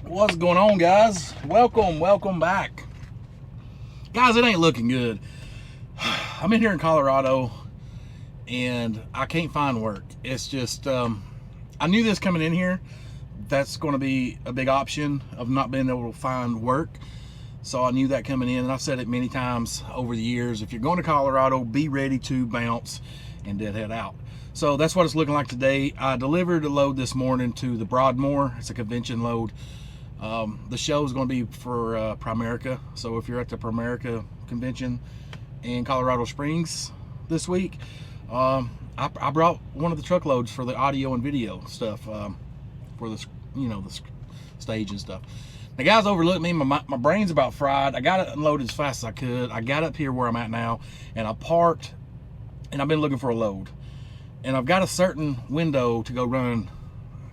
What's going on, guys? Welcome back. Guys, it ain't looking good. I'm in here in Colorado and I can't find work. It's just, I knew this coming in here. That's going to be a big option of not being able to find work. So I knew that coming in, and I've said it many times over the years. If you're going to Colorado, be ready to bounce and deadhead out. So that's what it's looking like today. I delivered a load this morning to the Broadmoor. It's a convention load. The show is going to be for Primerica. So if you're at the Primerica convention in Colorado Springs this week, I brought one of the truckloads for the audio and video stuff for the the stage and stuff. The guys overlooked me. My brain's about fried. I got it unloaded as fast as I could. I got up here where I'm at now, and I parked, and I've been looking for a load. And I've got a certain window to go run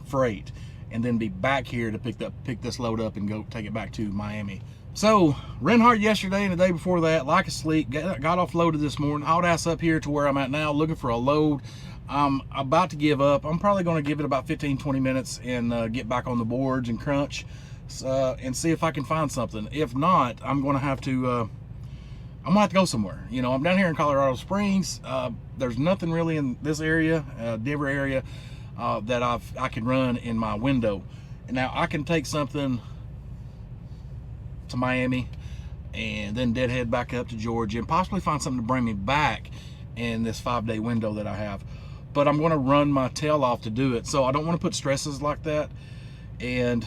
freight and then be back here to pick this load up and go take it back to Miami. So ran hard yesterday and the day before that, like asleep, got offloaded this morning, hauled ass up here to where I'm at now, looking for a load. I'm about to give up. I'm probably going to give it about 15-20 minutes and get back on the boards and crunch and see if I can find something. If not, I'm going to have to go somewhere. I'm down here in Colorado Springs. There's nothing really in this area, Denver area, that I can run in my window. And now I can take something to Miami and then deadhead back up to Georgia and possibly find something to bring me back in this 5-day window that I have. But I'm going to run my tail off to do it. So I don't want to put stresses like that. And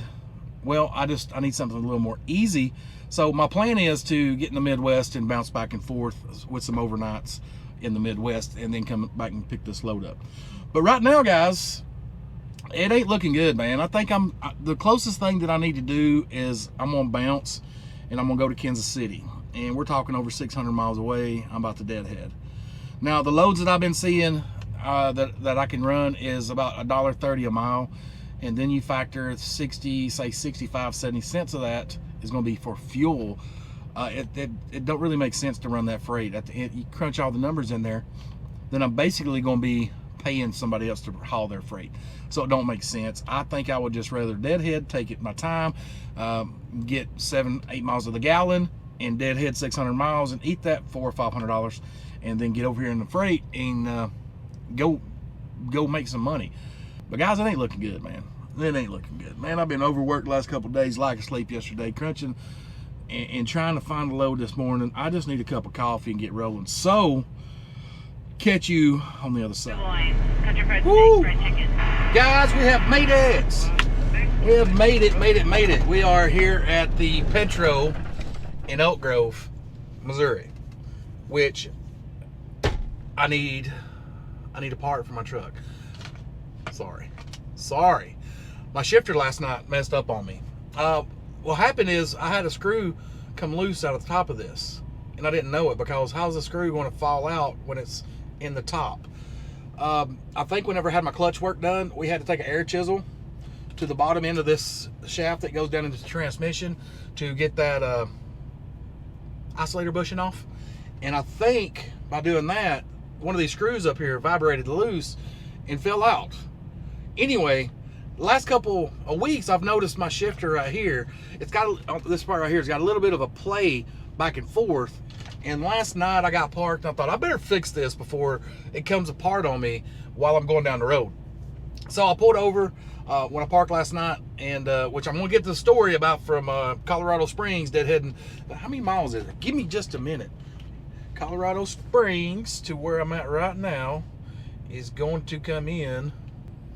well, I need something a little more easy. So my plan is to get in the Midwest and bounce back and forth with some overnights in the Midwest and then come back and pick this load up. But right now, guys, it ain't looking good, man. I think the closest thing that I need to do is I'm gonna bounce and I'm gonna go to Kansas City. And we're talking over 600 miles away. I'm about to deadhead. Now, the loads that I've been seeing that I can run is about $1.30 a mile. And then you factor 65, 70 cents of that is going to be for fuel. It don't really make sense to run that freight. At the end, you crunch all the numbers in there, then I'm basically going to be paying somebody else to haul their freight. So it don't make sense. I think I would just rather deadhead, take it my time, get 7-8 miles of the gallon, and deadhead 600 miles and eat that $400 or $500, and then get over here in the freight and go make some money. But guys, it ain't looking good, man. It ain't looking good, man. I've been overworked the last couple of days, like asleep yesterday, crunching and trying to find a load this morning. I just need a cup of coffee and get rolling. So, catch you on the other side. Woo! Guys, we have made it. We have made it. We are here at the Petro in Elk Grove, Missouri, which I need a part for my truck. Sorry. My shifter last night messed up on me. What happened is I had a screw come loose out of the top of this, and I didn't know it because how's the screw going to fall out when it's in the top? I think whenever I had my clutch work done, we had to take an air chisel to the bottom end of this shaft that goes down into the transmission to get that isolator bushing off. And I think by doing that, one of these screws up here vibrated loose and fell out. Anyway, the last couple of weeks, I've noticed my shifter right here, it's got, this part right here, it's got a little bit of a play back and forth. And last night I got parked and I thought I better fix this before it comes apart on me while I'm going down the road. So I pulled over when I parked last night, and which I'm gonna get the story about from Colorado Springs, deadheading. How many miles is it? Give me just a minute. Colorado Springs to where I'm at right now is going to come in.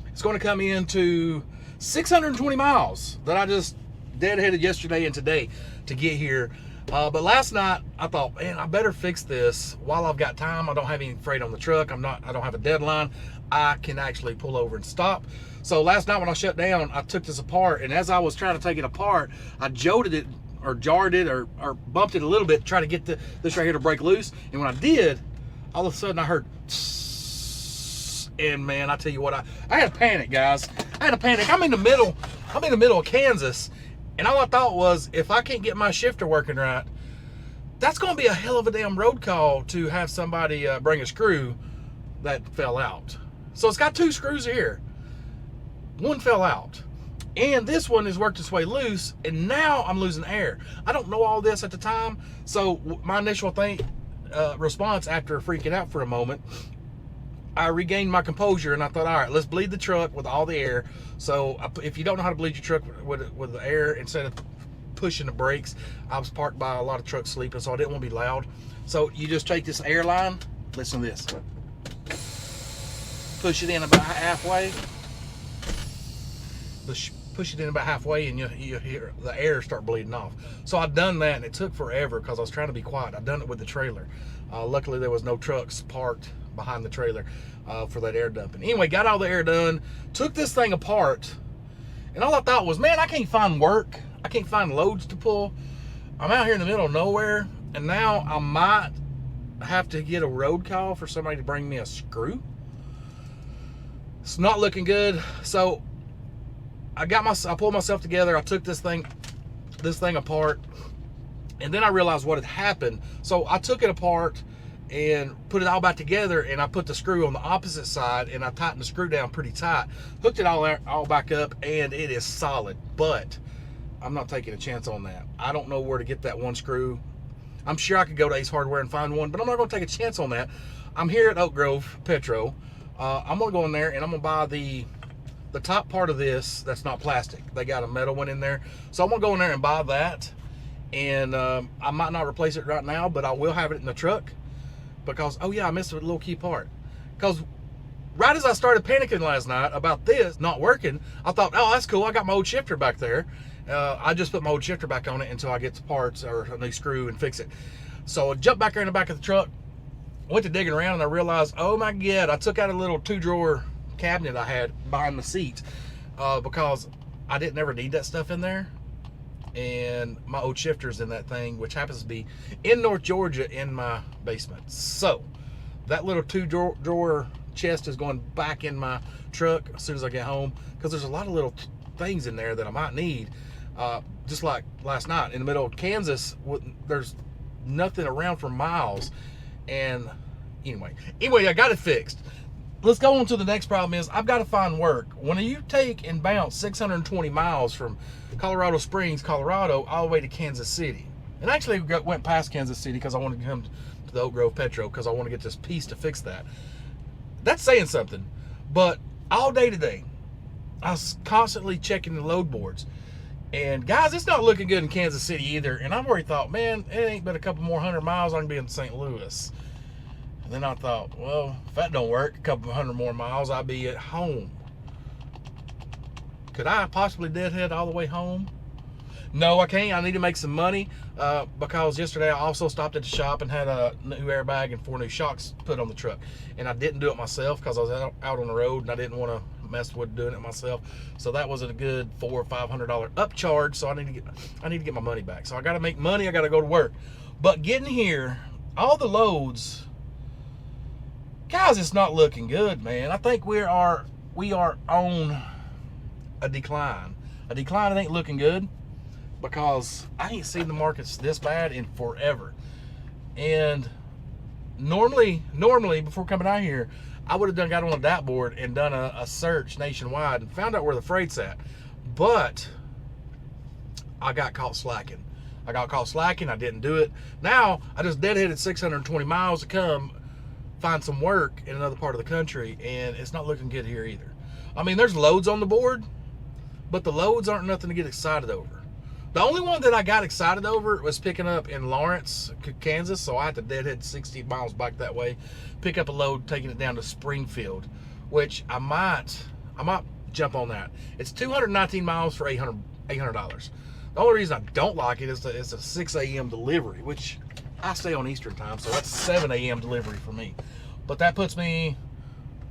It's going to come into 620 miles that I just deadheaded yesterday and today to get here. But last night I thought, man, I better fix this while I've got time. I don't have any freight on the truck. I don't have a deadline. I can actually pull over and stop. So last night when I shut down, I took this apart, and as I was trying to take it apart, I jolted it or jarred it or bumped it a little bit, trying to get this right here to break loose. And when I did, all of a sudden I heard and man, I tell you what, I had a panic, guys. I had a panic. I'm in the middle of Kansas, and all I thought was, if I can't get my shifter working right, that's going to be a hell of a damn road call to have somebody bring a screw that fell out. So it's got two screws here. One fell out. And this one has worked its way loose, and now I'm losing air. I don't know all this at the time, so my initial response after freaking out for a moment, I regained my composure, and I thought, all right, let's bleed the truck with all the air. So if you don't know how to bleed your truck with the air, instead of pushing the brakes, I was parked by a lot of trucks sleeping, so I didn't want to be loud. So you just take this air line, listen to this, push it in about halfway, push it in about halfway, and you hear the air start bleeding off. So I'd done that, and it took forever because I was trying to be quiet. I'd done it with the trailer. Luckily, there was no trucks parked behind the trailer for that air dumping. Anyway, got all the air done, took this thing apart, and all I thought was, man, I can't find work. I can't find loads to pull. I'm out here in the middle of nowhere, and now I might have to get a road call for somebody to bring me a screw. It's not looking good. So I pulled myself together. I took this thing apart, and then I realized what had happened. So I took it apart and put it all back together, and I put the screw on the opposite side, and I tightened the screw down pretty tight, hooked it all back up, and it is solid. But I'm not taking a chance on that. I don't know where to get that one screw. I'm sure I could go to Ace Hardware and find one, but I'm not going to take a chance on that. I'm here at Oak Grove Petro. I'm going to go in there, and I'm going to buy the top part of this that's not plastic. They got a metal one in there. So I'm going to go in there and buy that. And I might not replace it right now, but I will have it in the truck. Because, oh yeah, I missed a little key part. Because right as I started panicking last night about this not working, I thought, oh, that's cool. I got my old shifter back there. I just put my old shifter back on it until I get the parts or a new screw and fix it. So I jumped back there in the back of the truck, went to digging around, and I realized, oh my God, I took out a little 2-drawer cabinet I had behind the seat because I didn't ever need that stuff in there. And my old shifter's in that thing, which happens to be in North Georgia in my basement. So that little 2-drawer chest is going back in my truck as soon as I get home, because there's a lot of little things in there that I might need. Just like last night in the middle of Kansas, there's nothing around for miles. And anyway, I got it fixed. Let's go on to the next problem. Is I've got to find work. When you take and bounce 620 miles from Colorado Springs, Colorado, all the way to Kansas City, and actually went past Kansas City because I wanted to come to the Oak Grove Petro because I want to get this piece to fix that. That's saying something. But all day today, I was constantly checking the load boards. And guys, it's not looking good in Kansas City either. And I've already thought, man, it ain't but a couple more 100 miles, I can be in St. Louis. And then I thought, well, if that don't work, a couple 100 more miles, I'll be at home. Could I possibly deadhead all the way home? No, I can't. I need to make some money because yesterday I also stopped at the shop and had a new airbag and 4 new shocks put on the truck. And I didn't do it myself because I was out on the road and I didn't want to mess with doing it myself. So that was a good $400 or $500 upcharge. So I need to get my money back. So I got to make money. I got to go to work. But getting here, all the loads, guys, it's not looking good, man. I think we are on a decline. A decline that ain't looking good because I ain't seen the markets this bad in forever. And normally before coming out here, I would have got on a dot board and done a search nationwide and found out where the freight's at. But I got caught slacking. I didn't do it. Now I just deadheaded 620 miles to come find some work in another part of the country, and it's not looking good here either. I mean, there's loads on the board, but the loads aren't nothing to get excited over. The only one that I got excited over was picking up in Lawrence, Kansas, so I had to deadhead 60 miles back that way, pick up a load, taking it down to Springfield, which I might jump on that. It's 219 miles for $800. The only reason I don't like it is it's a 6 a.m. delivery, which I stay on Eastern time, so that's 7 a.m. delivery for me. But that puts me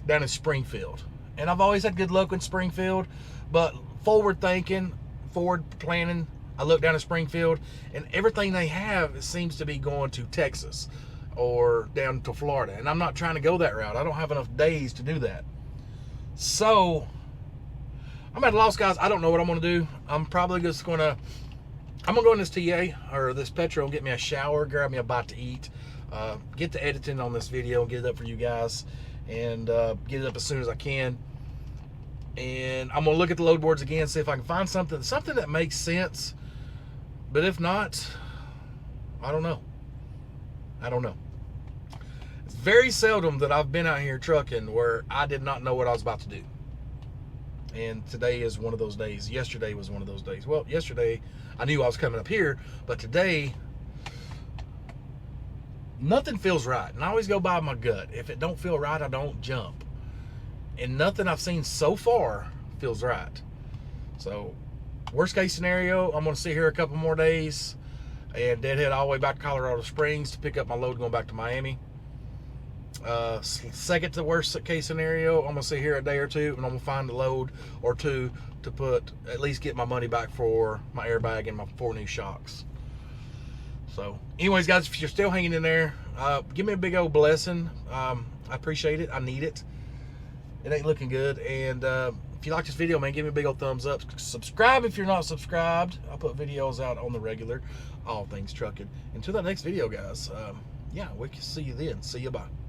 down in Springfield. And I've always had good luck in Springfield, but forward thinking, forward planning, I look down at Springfield, and everything they have seems to be going to Texas or down to Florida. And I'm not trying to go that route. I don't have enough days to do that. So I'm at a loss, guys. I don't know what I'm going to do. I'm probably just going to, I'm going to go in this TA or this Petro and get me a shower, grab me a bite to eat, get to editing on this video and get it up for you guys, and get it up as soon as I can. And I'm gonna look at the load boards again, see if I can find something that makes sense. But if not, I don't know. It's very seldom that I've been out here trucking where I did not know what I was about to do. And today is one of those days. Yesterday was one of those days. Well, yesterday I knew I was coming up here, but today nothing feels right. And I always go by my gut. If it don't feel right, I don't jump. And nothing I've seen so far feels right. So, worst case scenario, I'm going to sit here a couple more days and deadhead all the way back to Colorado Springs to pick up my load going back to Miami. Second to worst case scenario, I'm going to sit here a day or two and I'm going to find a load or two to put, at least get my money back for my airbag and my 4 new shocks. So, anyways, guys, if you're still hanging in there, give me a big old blessing. I appreciate it. I need it. It ain't looking good. And if you like this video, man, give me a big old thumbs up. Subscribe if you're not subscribed. I put videos out on the regular, all things trucking. Until that next video, guys, yeah, we can see you then. See you, bye.